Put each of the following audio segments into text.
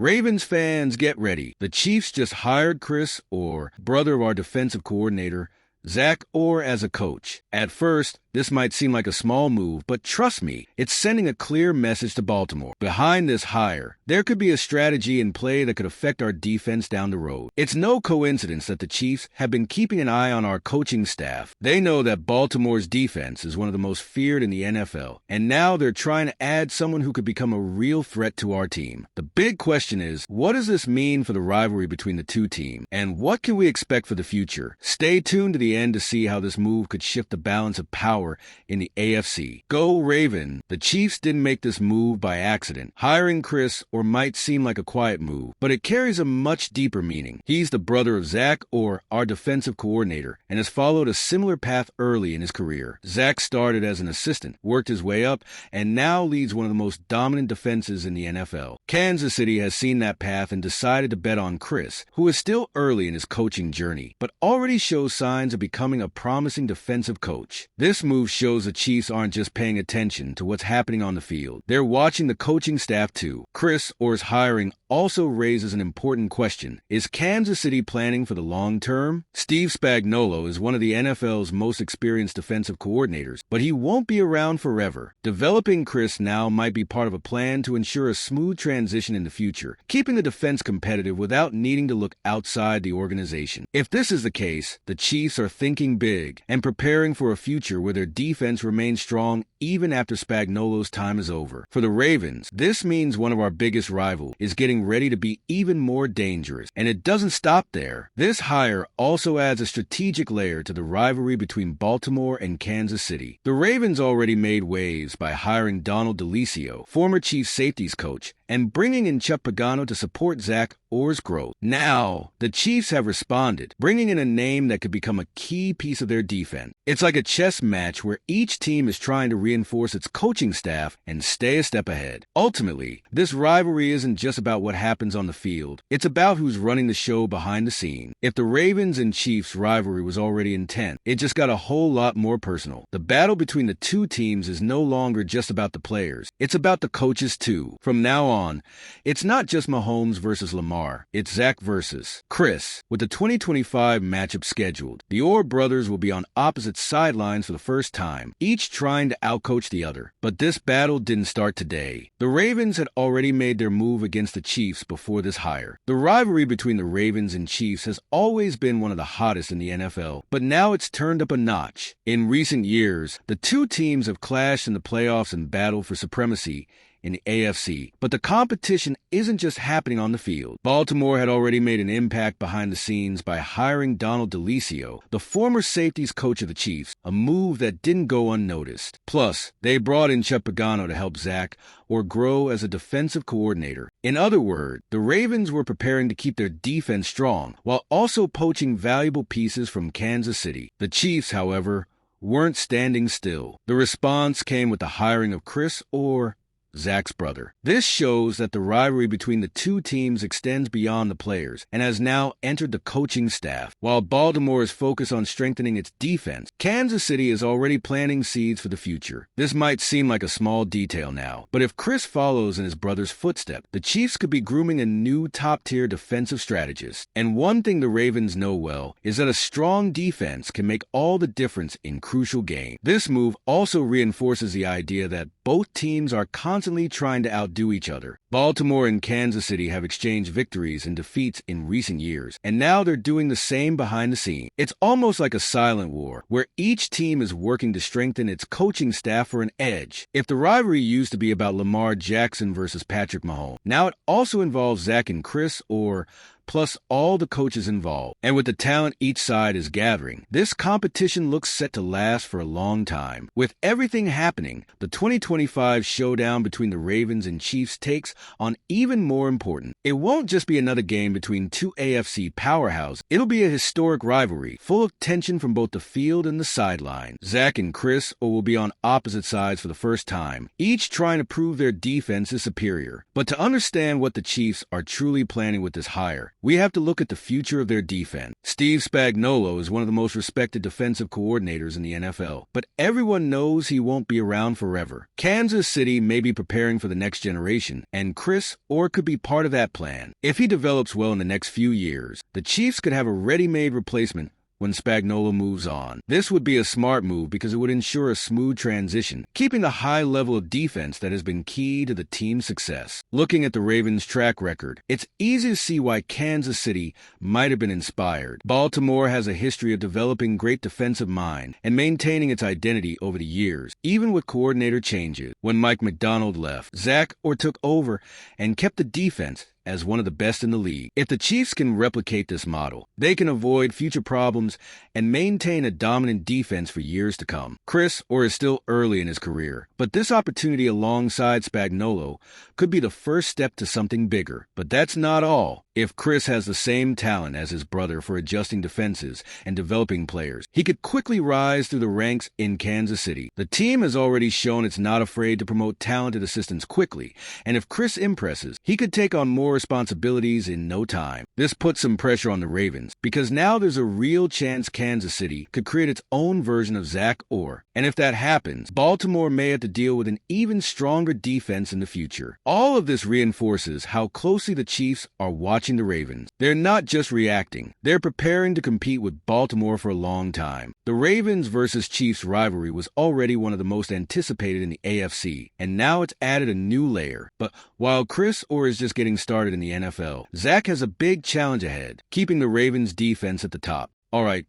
Ravens fans, get ready. The Chiefs just hired Chris Orr, brother of our defensive coordinator, Zach Orr, as a coach. At first, this might seem like a small move, but trust me, it's sending a clear message to Baltimore. Behind this hire, there could be a strategy in play that could affect our defense down the road. It's no coincidence that the Chiefs have been keeping an eye on our coaching staff. They know that Baltimore's defense is one of the most feared in the NFL, and now they're trying to add someone who could become a real threat to our team. The big question is, what does this mean for the rivalry between the two teams, and what can we expect for the future? Stay tuned to the end to see how this move could shift the balance of power in the AFC. Go Raven! The Chiefs didn't make this move by accident. Hiring Chris Orr might seem like a quiet move, but it carries a much deeper meaning. He's the brother of Zach Orr, our defensive coordinator, and has followed a similar path early in his career. Zach started as an assistant, worked his way up, and now leads one of the most dominant defenses in the NFL. Kansas City has seen that path and decided to bet on Chris, who is still early in his coaching journey, but already shows signs of becoming a promising defensive coach. This move shows the Chiefs aren't just paying attention to what's happening on the field. They're watching the coaching staff too. Chris Orr's hiring also raises an important question. Is Kansas City planning for the long term? Steve Spagnuolo is one of the NFL's most experienced defensive coordinators, but he won't be around forever. Developing Chris now might be part of a plan to ensure a smooth transition in the future, keeping the defense competitive without needing to look outside the organization. If this is the case, the Chiefs are thinking big and preparing for a future where their defense remains strong even after Spagnuolo's time is over. For the Ravens, this means one of our biggest rivals is getting ready to be even more dangerous. And it doesn't stop there. This hire also adds a strategic layer to the rivalry between Baltimore and Kansas City. The Ravens already made waves by hiring Donald DeLisio, former Chiefs safeties coach, and bringing in Chuck Pagano to support Zach Orr's growth. Now, the Chiefs have responded, bringing in a name that could become a key piece of their defense. It's like a chess match where each team is trying to reinforce its coaching staff and stay a step ahead. Ultimately, this rivalry isn't just about what happens on the field. It's about who's running the show behind the scenes. If the Ravens and Chiefs rivalry was already intense, it just got a whole lot more personal. The battle between the two teams is no longer just about the players. It's about the coaches too. From now on, it's not just Mahomes versus Lamar. It's Zach versus Chris. With the 2025 matchup scheduled, the Orr brothers will be on opposite sidelines for the first time, each trying to outcoach the other. But this battle didn't start today. The Ravens had already made their move against the Chiefs before this hire. The rivalry between the Ravens and Chiefs has always been one of the hottest in the NFL, but now it's turned up a notch. In recent years, the two teams have clashed in the playoffs and battled for supremacy in the AFC. But the competition isn't just happening on the field. Baltimore had already made an impact behind the scenes by hiring Donald DeLisio, the former safeties coach of the Chiefs, a move that didn't go unnoticed. Plus, they brought in Chuck Pagano to help Zach Orr grow as a defensive coordinator. In other words, the Ravens were preparing to keep their defense strong while also poaching valuable pieces from Kansas City. The Chiefs, however, weren't standing still. The response came with the hiring of Chris Orr, Zach's brother. This shows that the rivalry between the two teams extends beyond the players and has now entered the coaching staff. While Baltimore is focused on strengthening its defense, Kansas City is already planting seeds for the future. This might seem like a small detail now, but if Chris follows in his brother's footsteps, the Chiefs could be grooming a new top-tier defensive strategist. And one thing the Ravens know well is that a strong defense can make all the difference in crucial games. This move also reinforces the idea that both teams are constantly trying to outdo each other. Baltimore and Kansas City have exchanged victories and defeats in recent years, and now they're doing the same behind the scenes. It's almost like a silent war, where each team is working to strengthen its coaching staff for an edge. If the rivalry used to be about Lamar Jackson versus Patrick Mahomes, now it also involves Zach and Chris Orr, plus all the coaches involved. And with the talent each side is gathering, this competition looks set to last for a long time. With everything happening, the 2025 showdown between the Ravens and Chiefs takes on even more importance. It won't just be another game between two AFC powerhouses. It'll be a historic rivalry, full of tension from both the field and the sideline. Zach and Chris will be on opposite sides for the first time, each trying to prove their defense is superior. But to understand what the Chiefs are truly planning with this hire, we have to look at the future of their defense. Steve Spagnuolo is one of the most respected defensive coordinators in the NFL, but everyone knows he won't be around forever. Kansas City may be preparing for the next generation, and Chris Orr could be part of that plan. If he develops well in the next few years, the Chiefs could have a ready-made replacement when Spagnuolo moves on. This would be a smart move because it would ensure a smooth transition, keeping the high level of defense that has been key to the team's success. Looking at the Ravens' track record, it's easy to see why Kansas City might have been inspired. Baltimore has a history of developing great defensive mind and maintaining its identity over the years, even with coordinator changes. When Mike Macdonald left, Zach Orr took over and kept the defense as one of the best in the league. If the Chiefs can replicate this model, they can avoid future problems and maintain a dominant defense for years to come. Chris Orr is still early in his career, but this opportunity alongside Spagnuolo could be the first step to something bigger. But that's not all. If Chris has the same talent as his brother for adjusting defenses and developing players, he could quickly rise through the ranks in Kansas City. The team has already shown it's not afraid to promote talented assistants quickly, and if Chris impresses, he could take on more responsibilities in no time. This puts some pressure on the Ravens, because now there's a real chance Kansas City could create its own version of Zach Orr. And if that happens, Baltimore may have to deal with an even stronger defense in the future. All of this reinforces how closely the Chiefs are watching the Ravens. They're not just reacting, they're preparing to compete with Baltimore for a long time. The Ravens versus Chiefs rivalry was already one of the most anticipated in the AFC, and now it's added a new layer. But while Chris Orr is just getting started in the NFL, Zach has a big challenge ahead, keeping the Ravens defense at the top. Alright,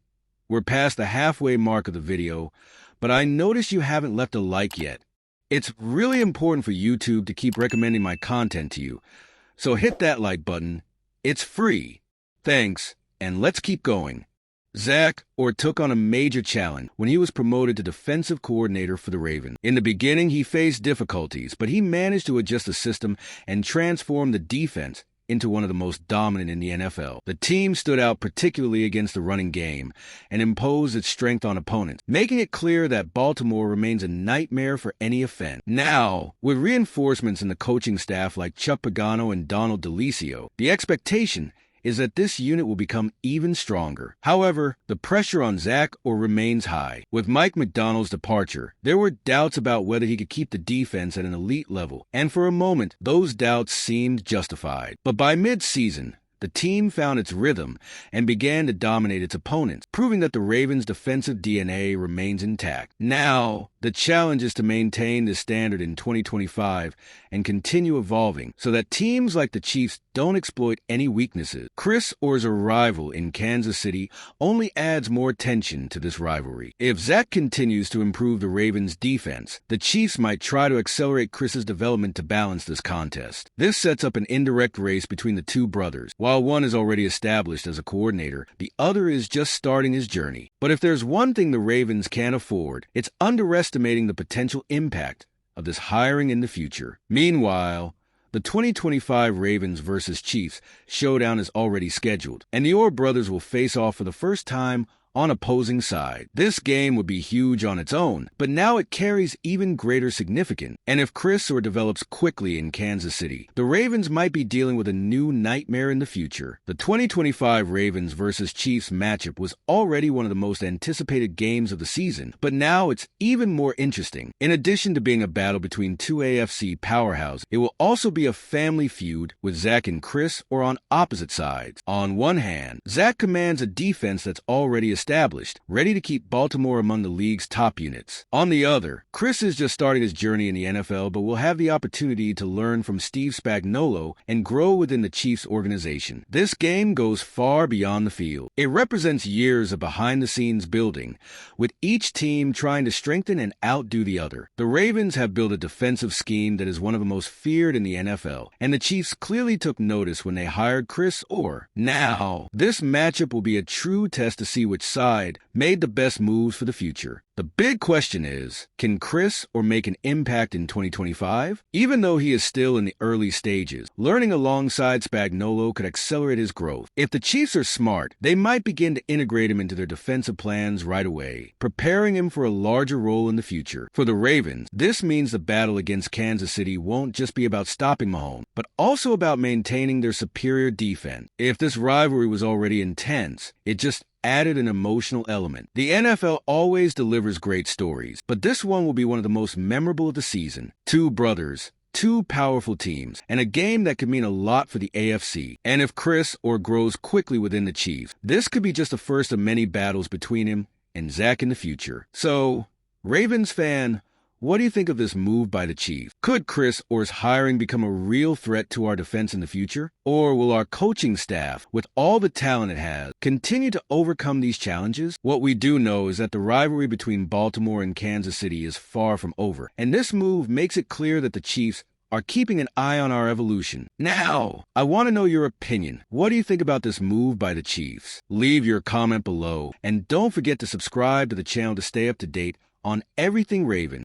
we're past the halfway mark of the video, but I notice you haven't left a like yet. It's really important for YouTube to keep recommending my content to you, so hit that like button. It's free. Thanks, and let's keep going. Zach Orr took on a major challenge when he was promoted to defensive coordinator for the Ravens. In the beginning, he faced difficulties, but he managed to adjust the system and transform the defense into one of the most dominant in the NFL. The team stood out particularly against the running game and imposed its strength on opponents, making it clear that Baltimore remains a nightmare for any offense. Now, with reinforcements in the coaching staff like Chuck Pagano and Donald DeLisio, the expectation is that this unit will become even stronger. However, the pressure on Zach Orr remains high. With Mike Macdonald's departure, there were doubts about whether he could keep the defense at an elite level, and for a moment, those doubts seemed justified. But by mid-season, the team found its rhythm and began to dominate its opponents, proving that the Ravens' defensive DNA remains intact. Now, the challenge is to maintain this standard in 2025 and continue evolving so that teams like the Chiefs don't exploit any weaknesses. Chris Orr's arrival in Kansas City only adds more tension to this rivalry. If Zach continues to improve the Ravens' defense, the Chiefs might try to accelerate Chris's development to balance this contest. This sets up an indirect race between the two brothers. While one is already established as a coordinator, the other is just starting his journey. But if there's one thing the Ravens can't afford, it's underestimating the potential impact of this hiring in the future. Meanwhile, the 2025 Ravens versus Chiefs showdown is already scheduled, and the Orr brothers will face off for the first time on opposing side. This game would be huge on its own, but now it carries even greater significance. And if Chris Orr develops quickly in Kansas City, the Ravens might be dealing with a new nightmare in the future. The 2025 Ravens versus Chiefs matchup was already one of the most anticipated games of the season, but now it's even more interesting. In addition to being a battle between two AFC powerhouses, it will also be a family feud with Zach and Chris Orr on opposite sides. On one hand, Zach commands a defense that's already established, ready to keep Baltimore among the league's top units. On the other, Chris is just starting his journey in the NFL, but will have the opportunity to learn from Steve Spagnuolo and grow within the Chiefs organization. This game goes far beyond the field. It represents years of behind-the-scenes building, with each team trying to strengthen and outdo the other. The Ravens have built a defensive scheme that is one of the most feared in the NFL, and the Chiefs clearly took notice when they hired Chris Orr. Now, this matchup will be a true test to see which side made the best moves for the future. The big question is, can Chris Orr make an impact in 2025? Even though he is still in the early stages, learning alongside Spagnuolo could accelerate his growth. If the Chiefs are smart, they might begin to integrate him into their defensive plans right away, preparing him for a larger role in the future. For the Ravens, this means the battle against Kansas City won't just be about stopping Mahomes, but also about maintaining their superior defense. If this rivalry was already intense, it just added an emotional element. The NFL always delivers great stories, but this one will be one of the most memorable of the season. Two brothers, two powerful teams, and a game that could mean a lot for the AFC. And if Chris Orr grows quickly within the Chiefs, this could be just the first of many battles between him and Zach in the future. So, Ravens fan, what do you think of this move by the Chiefs? Could Chris Orr's hiring become a real threat to our defense in the future? Or will our coaching staff, with all the talent it has, continue to overcome these challenges? What we do know is that the rivalry between Baltimore and Kansas City is far from over, and this move makes it clear that the Chiefs are keeping an eye on our evolution. Now, I want to know your opinion. What do you think about this move by the Chiefs? Leave your comment below, and don't forget to subscribe to the channel to stay up to date on everything Ravens.